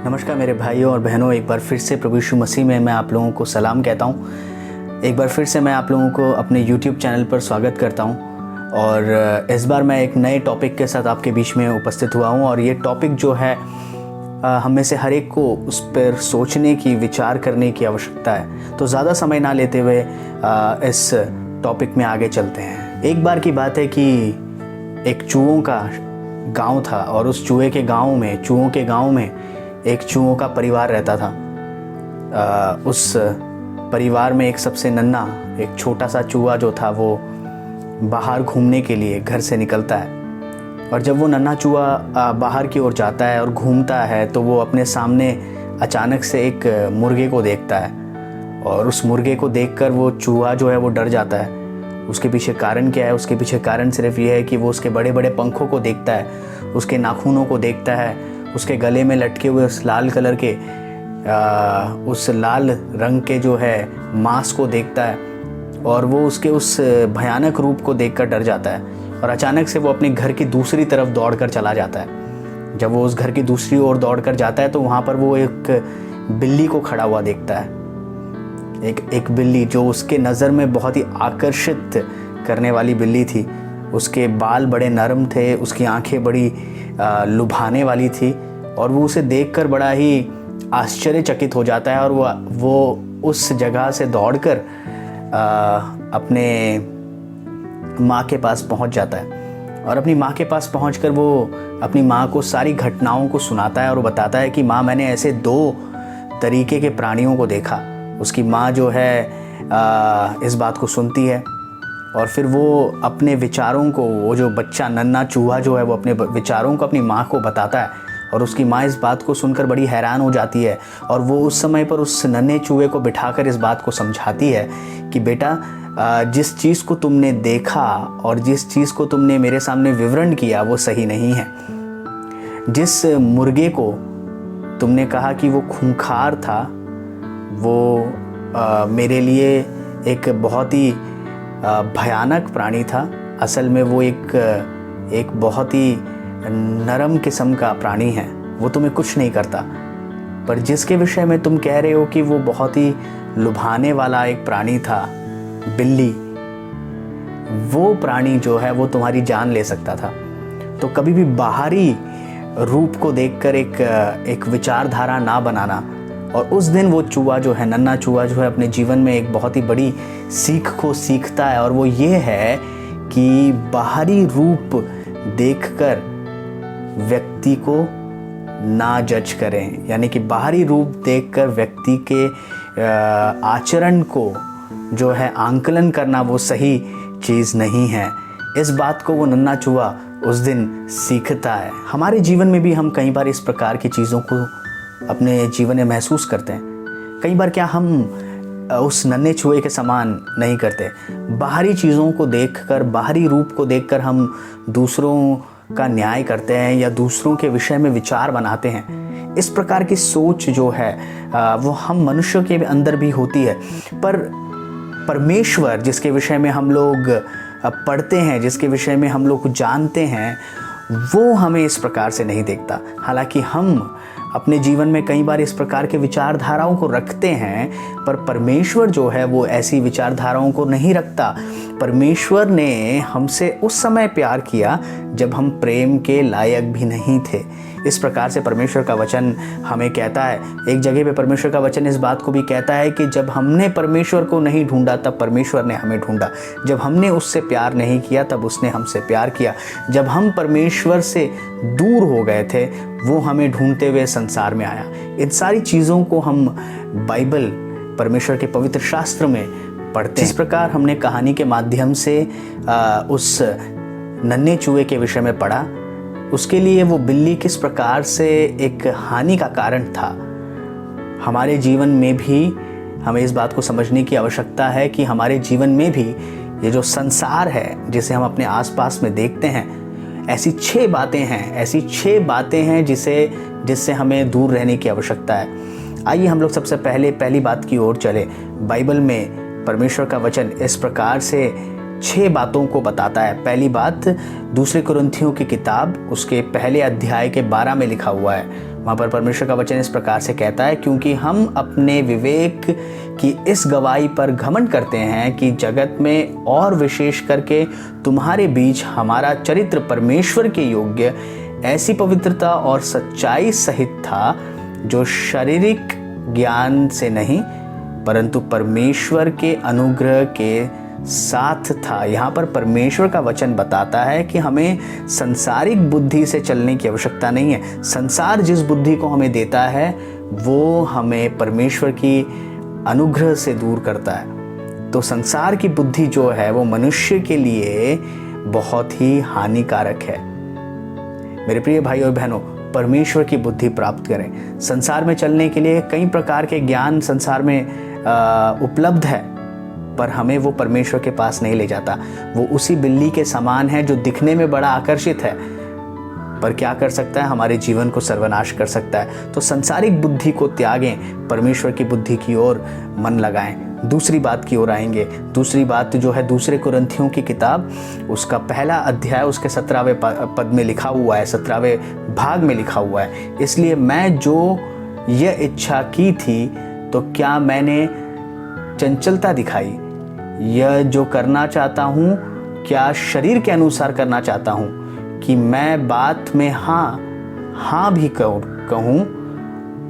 नमस्कार मेरे भाइयों और बहनों, एक बार फिर से प्रभु यीशु मसीह में मैं आप लोगों को सलाम कहता हूँ। एक बार फिर से मैं आप लोगों को अपने YouTube चैनल पर स्वागत करता हूँ और इस बार मैं एक नए टॉपिक के साथ आपके बीच में उपस्थित हुआ हूँ। और ये टॉपिक जो है हम में से हर एक को उस पर सोचने की, विचार करने की आवश्यकता है। तो ज़्यादा समय ना लेते हुए इस टॉपिक में आगे चलते हैं। एक बार की बात है कि एक चूहों का गांव था और उस चूहों के गांव में एक चूहों का परिवार रहता था। उस परिवार में एक सबसे नन्हा, एक छोटा सा चूहा जो था वो बाहर घूमने के लिए घर से निकलता है। और जब वो नन्हा चूहा बाहर की ओर जाता है और घूमता है तो वो अपने सामने अचानक से एक मुर्गे को देखता है। और उस मुर्गे को देखकर वो चूहा जो है वो डर जाता है। उसके पीछे कारण क्या है? उसके पीछे कारण सिर्फ ये है कि वो उसके बड़े बड़े पंखों को देखता है, उसके नाखूनों को देखता है, उसके गले में लटके हुए उस लाल कलर के उस लाल रंग के जो है मांस को देखता है। और वो उसके उस भयानक रूप को देखकर डर जाता है और अचानक से वो अपने घर की दूसरी तरफ दौड़कर चला जाता है। जब वो उस घर की दूसरी ओर दौड़कर जाता है तो वहाँ पर वो एक बिल्ली को खड़ा हुआ देखता है। एक बिल्ली जो उसके नज़र में बहुत ही आकर्षित करने वाली बिल्ली थी। उसके बाल बड़े नरम थे, उसकी आंखें बड़ी लुभाने वाली थी और वो उसे देखकर बड़ा ही आश्चर्यचकित हो जाता है। और वो उस जगह से दौड़कर अपने माँ के पास पहुंच जाता है। और अपनी माँ के पास पहुंचकर वो अपनी माँ को सारी घटनाओं को सुनाता है और वो बताता है कि माँ, मैंने ऐसे 2 तरीके के प्राणियों को देखा। उसकी माँ जो है इस बात को सुनती है और फिर वो अपने विचारों को, वो जो बच्चा नन्हा चूहा जो है वो अपने विचारों को अपनी माँ को बताता है। और उसकी माँ इस बात को सुनकर बड़ी हैरान हो जाती है और वो उस समय पर उस नन्हे चूहे को बिठाकर इस बात को समझाती है कि बेटा, जिस चीज़ को तुमने देखा और जिस चीज़ को तुमने मेरे सामने विवरण किया वो सही नहीं है। जिस मुर्गे को तुमने कहा कि वो खूंखार था, वो मेरे लिए एक बहुत ही भयानक प्राणी था। असल में वो एक बहुत ही नरम किस्म का प्राणी है, वो तुम्हें कुछ नहीं करता। पर जिसके विषय में तुम कह रहे हो कि वो बहुत ही लुभाने वाला एक प्राणी था, बिल्ली, वो प्राणी जो है वो तुम्हारी जान ले सकता था। तो कभी भी बाहरी रूप को देखकर एक विचारधारा ना बनाना। और उस दिन वो चूहा जो है, नन्हा चूहा जो है, अपने जीवन में एक बहुत ही बड़ी सीख को सीखता है और वो ये है कि बाहरी रूप देखकर व्यक्ति को ना जज करें। यानी कि बाहरी रूप देखकर व्यक्ति के आचरण को जो है आंकलन करना वो सही चीज़ नहीं है। इस बात को वो नन्हा चूहा उस दिन सीखता है। हमारे जीवन में भी हम कई बार इस प्रकार की चीज़ों को अपने जीवन में महसूस करते हैं। कई बार क्या हम उस नन्हे चूहे के समान नहीं करते? बाहरी चीज़ों को देखकर, बाहरी रूप को देखकर हम दूसरों का न्याय करते हैं या दूसरों के विषय में विचार बनाते हैं। इस प्रकार की सोच जो है वो हम मनुष्यों के अंदर भी होती है। पर परमेश्वर, जिसके विषय में हम लोग पढ़ते हैं, जिसके विषय में हम लोग जानते हैं, वो हमें इस प्रकार से नहीं देखता। हालांकि हम अपने जीवन में कई बार इस प्रकार के विचारधाराओं को रखते हैं, पर परमेश्वर जो है वो ऐसी विचारधाराओं को नहीं रखता। परमेश्वर ने हमसे उस समय प्यार किया जब हम प्रेम के लायक भी नहीं थे। इस प्रकार से परमेश्वर का वचन हमें कहता है। एक जगह पे परमेश्वर का वचन इस बात को भी कहता है कि जब हमने परमेश्वर को नहीं ढूंढा तब परमेश्वर ने हमें ढूंढा। जब हमने उससे प्यार नहीं किया तब उसने हमसे प्यार किया। जब हम परमेश्वर से दूर हो गए थे, वो हमें ढूंढते हुए संसार में आया। इन सारी चीज़ों को हम बाइबल, परमेश्वर के पवित्र शास्त्र में पढ़ते हैं। इस प्रकार हमने कहानी के माध्यम से उस नन्हे चूहे के विषय में पढ़ा। उसके लिए वो बिल्ली किस प्रकार से एक हानि का कारण था। हमारे जीवन में भी हमें इस बात को समझने की आवश्यकता है कि हमारे जीवन में भी ये जो संसार है, जिसे हम अपने आसपास में देखते हैं, ऐसी 6 बातें हैं जिससे हमें दूर रहने की आवश्यकता है। आइए हम लोग सबसे पहली बात की ओर चले। बाइबल में परमेश्वर का वचन इस प्रकार से 6 बातों को बताता है। पहली बात 2 कुरिन्थियों की किताब उसके पहले अध्याय के 12 में लिखा हुआ है। वहाँ पर परमेश्वर का वचन इस प्रकार से कहता है, क्योंकि हम अपने विवेक की इस गवाही पर घमंड करते हैं कि जगत में और विशेष करके तुम्हारे बीच हमारा चरित्र परमेश्वर के योग्य ऐसी पवित्रता और सच्चाई सहित था, जो शारीरिक ज्ञान से नहीं परंतु परमेश्वर के अनुग्रह के साथ था। यहाँ पर परमेश्वर का वचन बताता है कि हमें संसारिक बुद्धि से चलने की आवश्यकता नहीं है। संसार जिस बुद्धि को हमें देता है वो हमें परमेश्वर की अनुग्रह से दूर करता है। तो संसार की बुद्धि जो है वो मनुष्य के लिए बहुत ही हानिकारक है। मेरे प्रिय भाई और बहनों, परमेश्वर की बुद्धि प्राप्त करें। संसार में चलने के लिए कई प्रकार के ज्ञान संसार में उपलब्ध है, पर हमें वो परमेश्वर के पास नहीं ले जाता। वो उसी बिल्ली के समान है जो दिखने में बड़ा आकर्षित है, पर क्या कर सकता है, हमारे जीवन को सर्वनाश कर सकता है। तो संसारिक बुद्धि को त्यागें, परमेश्वर की बुद्धि की ओर मन लगाएं। दूसरी बात की ओर आएंगे। दूसरी बात जो है दूसरे कुरिन्थियों की किताब, उसका पहला अध्याय उसके 17वें पद में लिखा हुआ है, 17वें भाग में लिखा हुआ है, इसलिए मैं जो यह इच्छा की थी तो क्या मैंने चंचलता दिखाई? यह जो करना चाहता हूँ क्या शरीर के अनुसार करना चाहता हूँ कि मैं बात में हाँ भी कहूँ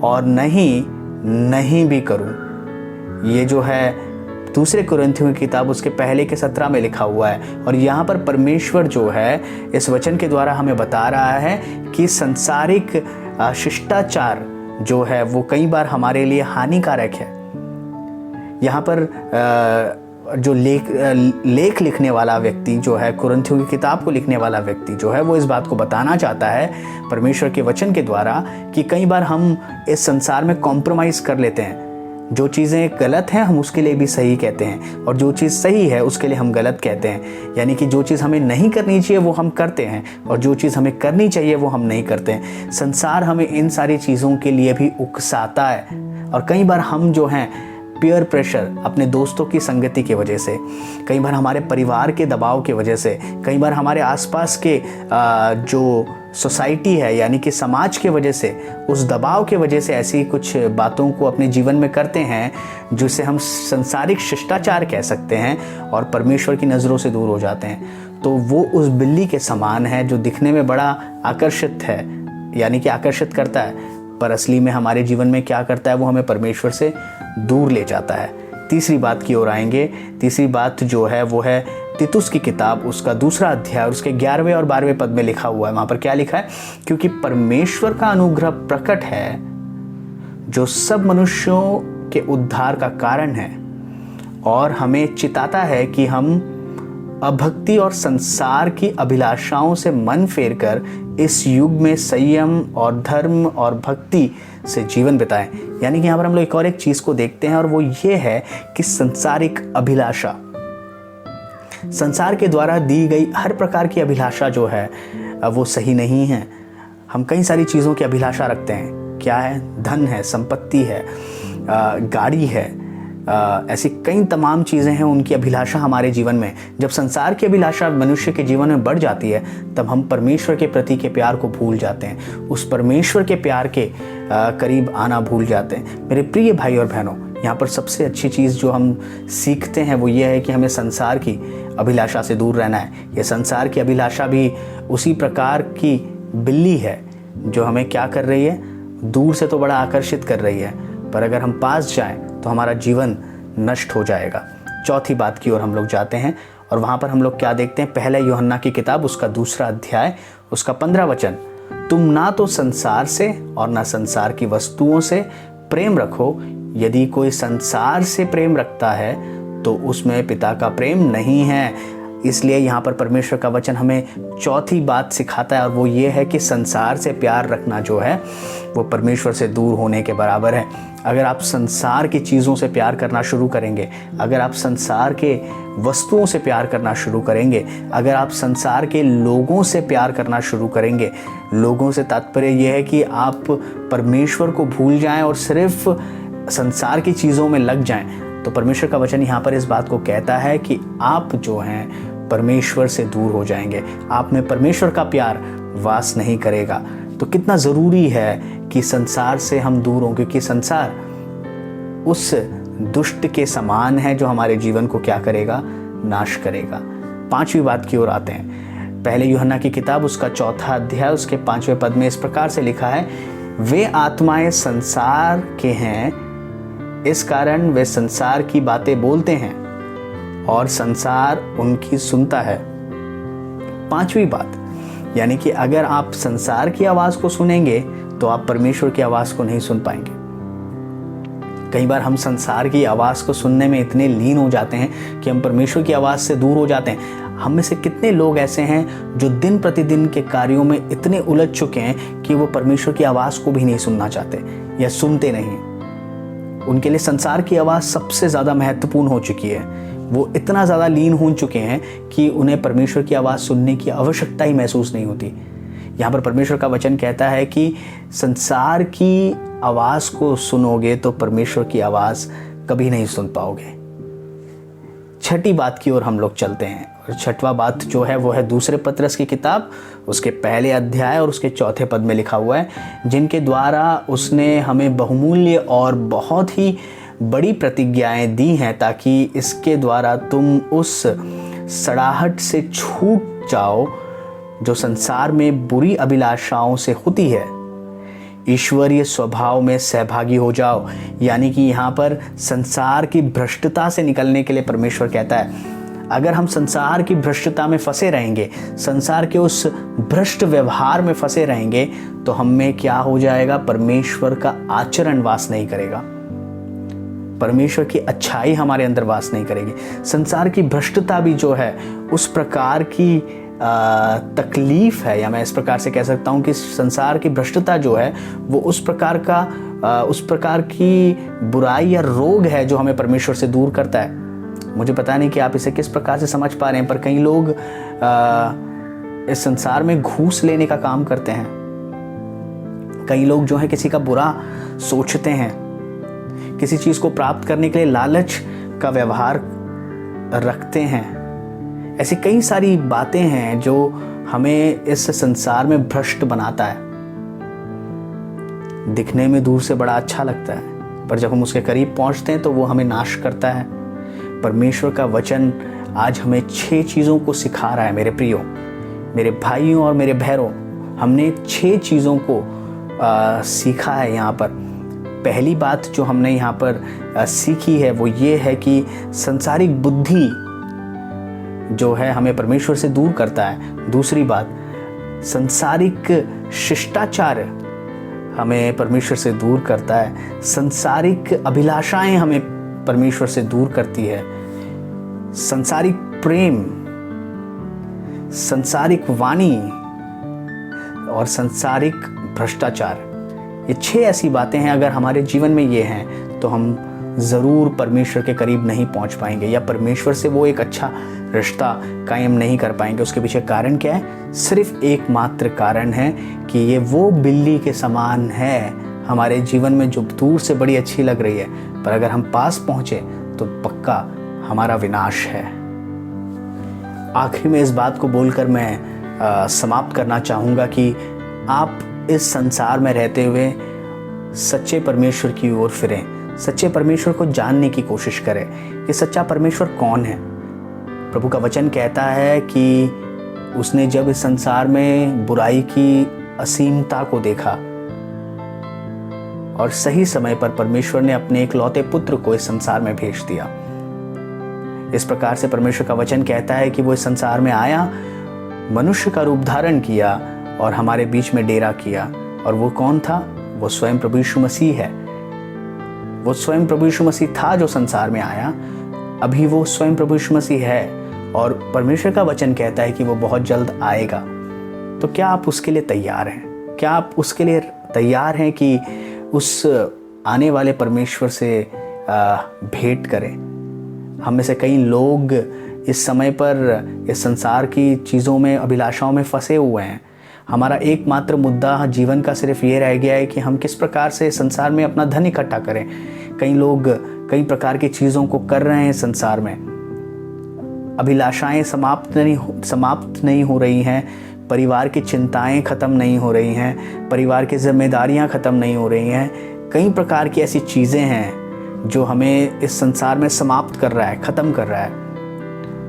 और नहीं भी करूँ। ये जो है दूसरे कुरिन्थियों की किताब उसके पहले के 17 में लिखा हुआ है। और यहाँ पर परमेश्वर जो है इस वचन के द्वारा हमें बता रहा है कि संसारिक शिष्टाचार जो है वो कई बार हमारे लिए हानिकारक है। यहाँ पर जो लेख लिखने वाला व्यक्ति जो है, कुरिन्थियों की किताब को लिखने वाला व्यक्ति जो है, वो इस बात को बताना चाहता है परमेश्वर के वचन के द्वारा कि कई बार हम इस संसार में कॉम्प्रोमाइज़ कर लेते हैं। जो चीज़ें गलत हैं हम उसके लिए भी सही कहते हैं, और जो चीज़ सही है उसके लिए हम गलत कहते हैं। यानी कि जो चीज़ हमें नहीं करनी चाहिए वो हम करते हैं, और जो चीज़ हमें करनी चाहिए वो हम नहीं करते हैं। संसार हमें इन सारी चीज़ों के लिए भी उकसाता है, और कई बार हम जो हैं पीयर प्रेशर, अपने दोस्तों की संगति की वजह से, कई बार हमारे परिवार के दबाव की वजह से, कई बार हमारे आसपास के जो सोसाइटी है यानी कि समाज के वजह से, उस दबाव के वजह से ऐसी कुछ बातों को अपने जीवन में करते हैं जिसे हम संसारिक शिष्टाचार कह सकते हैं, और परमेश्वर की नज़रों से दूर हो जाते हैं। तो वो उस बिल्ली के समान है जो दिखने में बड़ा आकर्षित है, यानी कि आकर्षित करता है, पर असली में हमारे जीवन में क्या करता है, वो हमें परमेश्वर से दूर ले जाता है। तीसरी बात की ओर आएंगे। तीसरी बात जो है वो है तीतुस की किताब, उसका दूसरा अध्याय, उसके 11वें और 12वें पद में लिखा हुआ है। वहाँ पर क्या लिखा है? क्योंकि परमेश्वर का अनुग्रह प्रकट है जो सब मनुष्यों के उद्धार का कारण है, और हमें चिताता है कि हम अभक्ति और संसार की अभिलाषाओं से मन फेरकर इस युग में संयम और धर्म और भक्ति से जीवन बिताएं। यानी कि यहाँ पर हम लोग एक और एक चीज़ को देखते हैं, और वो ये है कि संसारिक अभिलाषा, संसार के द्वारा दी गई हर प्रकार की अभिलाषा जो है वो सही नहीं है। हम कई सारी चीज़ों की अभिलाषा रखते हैं। क्या है? धन है, संपत्ति है, गाड़ी है, ऐसी कई तमाम चीज़ें हैं, उनकी अभिलाषा हमारे जीवन में। जब संसार की अभिलाषा मनुष्य के जीवन में बढ़ जाती है तब हम परमेश्वर के प्रति के प्यार को भूल जाते हैं, उस परमेश्वर के प्यार के करीब आना भूल जाते हैं। मेरे प्रिय भाई और बहनों, यहाँ पर सबसे अच्छी चीज़ जो हम सीखते हैं वो ये है कि हमें संसार की अभिलाषा से दूर रहना है। ये संसार की अभिलाषा भी उसी प्रकार की बिल्ली है जो हमें क्या कर रही है? दूर से तो बड़ा आकर्षित कर रही है, पर अगर हम पास जाएं तो हमारा जीवन नष्ट हो जाएगा। चौथी बात की ओर हम लोग जाते हैं, और वहाँ पर हम लोग क्या देखते हैं? पहला यूहन्ना की किताब, उसका दूसरा अध्याय, उसका 15 वचन, तुम ना तो संसार से और ना संसार की वस्तुओं से प्रेम रखो। यदि कोई संसार से प्रेम रखता है तो उसमें पिता का प्रेम नहीं है। इसलिए यहाँ पर परमेश्वर का वचन हमें चौथी बात सिखाता है, और वो ये है कि संसार से प्यार रखना जो है वो परमेश्वर से दूर होने के बराबर है। अगर आप संसार की चीज़ों से प्यार करना शुरू करेंगे, अगर आप संसार के वस्तुओं से प्यार करना शुरू करेंगे, अगर आप संसार के लोगों से प्यार करना शुरू करेंगे, लोगों से तात्पर्य यह है कि आप परमेश्वर को भूल जाएं और सिर्फ संसार की चीज़ों में लग जाएं, तो परमेश्वर का वचन यहाँ पर इस बात को कहता है कि आप जो हैं परमेश्वर से दूर हो जाएंगे। आप में परमेश्वर का प्यार वास नहीं करेगा। तो कितना ज़रूरी है कि संसार से हम दूर हों, क्योंकि संसार उस दुष्ट के समान है जो हमारे जीवन को क्या करेगा, नाश करेगा। 5वीं बात की ओर आते हैं। पहले यूहन्ना की किताब उसका 4था अध्याय उसके 5वें पद में इस प्रकार से लिखा है, वे आत्माएं संसार के हैं, इस कारण वे संसार की बातें बोलते हैं और संसार उनकी सुनता है। 5वीं बात, यानी कि अगर आप संसार की आवाज़ को सुनेंगे तो आप परमेश्वर की आवाज़ को नहीं सुन पाएंगे। कई बार हम संसार की आवाज़ को सुनने में इतने लीन हो जाते हैं कि हम परमेश्वर की आवाज़ से दूर हो जाते हैं। हम में से कितने लोग ऐसे हैं जो दिन प्रतिदिन के कार्यों में इतने उलझ चुके हैं कि वो परमेश्वर की आवाज़ को भी नहीं सुनना चाहते या सुनते नहीं। उनके लिए संसार की आवाज़ सबसे ज़्यादा महत्वपूर्ण हो चुकी है। वो इतना ज़्यादा लीन हो चुके हैं कि उन्हें परमेश्वर की आवाज़ सुनने की आवश्यकता ही महसूस नहीं होती। यहाँ पर परमेश्वर का वचन कहता है कि संसार की आवाज़ को सुनोगे तो परमेश्वर की आवाज़ कभी नहीं सुन पाओगे। 6ठी बात की ओर हम लोग चलते हैं, और 6वां बात जो है वो है दूसरे पत्रस की किताब उसके पहले अध्याय और उसके 4थे पद में लिखा हुआ है, जिनके द्वारा उसने हमें बहुमूल्य और बहुत ही बड़ी प्रतिज्ञाएं दी हैं, ताकि इसके द्वारा तुम उस सड़ाहट से छूट जाओ जो संसार में बुरी अभिलाषाओं से होती है, ईश्वरीय स्वभाव में सहभागी हो जाओ। यानी कि यहाँ पर संसार की भ्रष्टता से निकलने के लिए परमेश्वर कहता है, अगर हम संसार की भ्रष्टता में फंसे रहेंगे, संसार के उस भ्रष्ट व्यवहार में फंसे रहेंगे, तो हम में क्या हो जाएगा, परमेश्वर का आचरण वास नहीं करेगा, परमेश्वर की अच्छाई हमारे अंदर वास नहीं करेगी। संसार की भ्रष्टता भी जो है उस प्रकार की तकलीफ है, या मैं इस प्रकार से कह सकता हूँ कि संसार की भ्रष्टता जो है वो उस प्रकार की बुराई या रोग है जो हमें परमेश्वर से दूर करता है। मुझे पता नहीं कि आप इसे किस प्रकार से समझ पा रहे हैं, पर कई लोग इस संसार में घूस लेने का काम करते हैं। कई लोग जो है किसी का बुरा सोचते हैं, किसी चीज़ को प्राप्त करने के लिए लालच का व्यवहार रखते हैं। ऐसी कई सारी बातें हैं जो हमें इस संसार में भ्रष्ट बनाता है। दिखने में दूर से बड़ा अच्छा लगता है, पर जब हम उसके करीब पहुंचते हैं तो वो हमें नाश करता है। परमेश्वर का वचन आज हमें 6 चीज़ों को सिखा रहा है। मेरे प्रियो, मेरे भाइयों और मेरे बहनों, हमने 6 चीज़ों को सीखा है यहाँ पर। पहली बात जो हमने यहाँ पर सीखी है वो ये है कि संसारिक बुद्धि जो है हमें परमेश्वर से दूर करता है। दूसरी बात, संसारिक शिष्टाचार हमें परमेश्वर से दूर करता है। संसारिक अभिलाषाएं हमें परमेश्वर से दूर करती है। संसारिक प्रेम, संसारिक वाणी और संसारिक भ्रष्टाचार, ये 6 ऐसी बातें हैं, अगर हमारे जीवन में ये हैं तो हम ज़रूर परमेश्वर के करीब नहीं पहुंच पाएंगे, या परमेश्वर से वो एक अच्छा रिश्ता कायम नहीं कर पाएंगे। उसके पीछे कारण क्या है? सिर्फ एकमात्र कारण है कि ये वो बिल्ली के समान है हमारे जीवन में जो दूर से बड़ी अच्छी लग रही है, पर अगर हम पास पहुंचे तो पक्का हमारा विनाश है। आखिर में इस बात को बोलकर मैं समाप्त करना चाहूँगा कि आप इस संसार में रहते हुए सच्चे परमेश्वर की ओर फिरें, सच्चे परमेश्वर को जानने की कोशिश करें कि सच्चा परमेश्वर कौन है। प्रभु का वचन कहता है कि उसने जब इस संसार में बुराई की असीमता को देखा और सही समय पर परमेश्वर ने अपने इकलौते पुत्र को इस संसार में भेज दिया। इस प्रकार से परमेश्वर का वचन कहता है कि वो इस संसार में आया, मनुष्य का रूप धारण किया और हमारे बीच में डेरा किया। और वो कौन था? वो स्वयं प्रभु यीशु मसीह है। वो स्वयं प्रभु यीशु मसीह था जो संसार में आया, अभी वो स्वयं प्रभु यीशु मसीह है, और परमेश्वर का वचन कहता है कि वो बहुत जल्द आएगा। तो क्या आप उसके लिए तैयार हैं? क्या आप उसके लिए तैयार हैं कि उस आने वाले परमेश्वर से भेंट करें? हम में से कई लोग इस समय पर इस संसार की चीज़ों में, अभिलाषाओं में फंसे हुए हैं। हमारा एकमात्र मुद्दा जीवन का सिर्फ ये रह गया है कि हम किस प्रकार से संसार में अपना धन इकट्ठा करें। कई लोग कई प्रकार की चीज़ों को कर रहे हैं संसार में, अभिलाषाएं समाप्त नहीं हो रही हैं, परिवार की चिंताएं ख़त्म नहीं हो रही हैं, परिवार की जिम्मेदारियां ख़त्म नहीं हो रही हैं। कई प्रकार की ऐसी चीज़ें हैं जो हमें इस संसार में समाप्त कर रहा है, ख़त्म कर रहा है।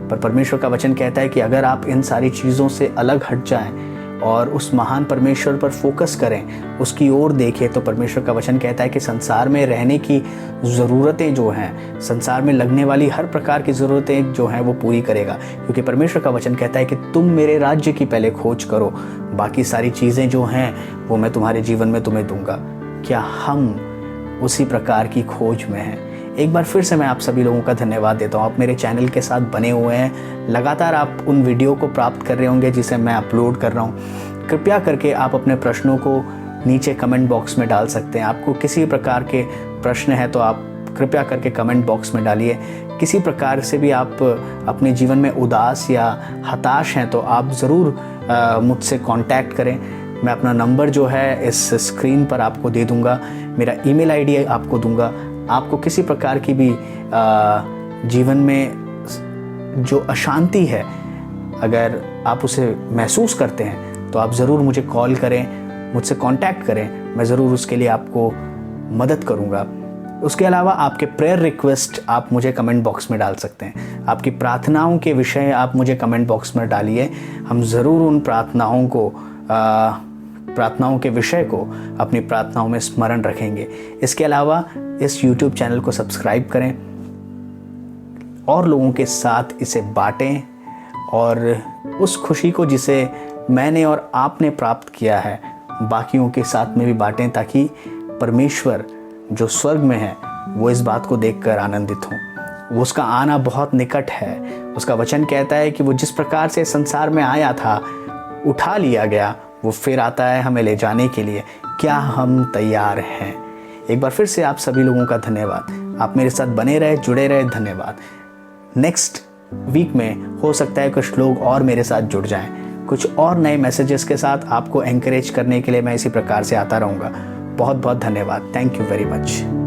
पर परमेश्वर का वचन कहता है कि अगर आप इन सारी चीज़ों से अलग हट जाएं और उस महान परमेश्वर पर फोकस करें, उसकी ओर देखें, तो परमेश्वर का वचन कहता है कि संसार में रहने की ज़रूरतें जो हैं, संसार में लगने वाली हर प्रकार की ज़रूरतें जो हैं वो पूरी करेगा। क्योंकि परमेश्वर का वचन कहता है कि तुम मेरे राज्य की पहले खोज करो, बाकी सारी चीज़ें जो हैं वो मैं तुम्हारे जीवन में तुम्हें दूंगा। क्या हम उसी प्रकार की खोज में हैं? एक बार फिर से मैं आप सभी लोगों का धन्यवाद देता हूँ। आप मेरे चैनल के साथ बने हुए हैं, लगातार आप उन वीडियो को प्राप्त कर रहे होंगे जिसे मैं अपलोड कर रहा हूँ। कृपया करके आप अपने प्रश्नों को नीचे कमेंट बॉक्स में डाल सकते हैं। आपको किसी प्रकार के प्रश्न है तो आप कृपया करके कमेंट बॉक्स में डालिए। किसी प्रकार से भी आप अपने जीवन में उदास या हताश हैं तो आप ज़रूर मुझसे कांटेक्ट करें। मैं अपना नंबर जो है इस स्क्रीन पर आपको दे दूंगा, मेरा ईमेल आईडी आपको दूंगा। आपको किसी प्रकार की भी जीवन में जो अशांति है, अगर आप उसे महसूस करते हैं तो आप ज़रूर मुझे कॉल करें, मुझसे कांटेक्ट करें, मैं ज़रूर उसके लिए आपको मदद करूंगा। उसके अलावा आपके प्रेयर रिक्वेस्ट आप मुझे कमेंट बॉक्स में डाल सकते हैं। आपकी प्रार्थनाओं के विषय आप मुझे कमेंट बॉक्स में डालिए। हम ज़रूर उन प्रार्थनाओं के विषय को अपनी प्रार्थनाओं में स्मरण रखेंगे। इसके अलावा इस YouTube चैनल को सब्सक्राइब करें और लोगों के साथ इसे बांटें, और उस खुशी को जिसे मैंने और आपने प्राप्त किया है बाकियों के साथ में भी बांटें, ताकि परमेश्वर जो स्वर्ग में है वो इस बात को देखकर आनंदित हों। वो उसका आना बहुत निकट है। उसका वचन कहता है कि वो जिस प्रकार से संसार में आया था, उठा लिया गया, वो फिर आता है हमें ले जाने के लिए। क्या हम तैयार हैं? एक बार फिर से आप सभी लोगों का धन्यवाद। आप मेरे साथ बने रहे, जुड़े रहे, धन्यवाद। नेक्स्ट वीक में हो सकता है कुछ लोग और मेरे साथ जुड़ जाएं, कुछ और नए मैसेजेस के साथ आपको एनकरेज करने के लिए मैं इसी प्रकार से आता रहूँगा। बहुत बहुत धन्यवाद। Thank you very much.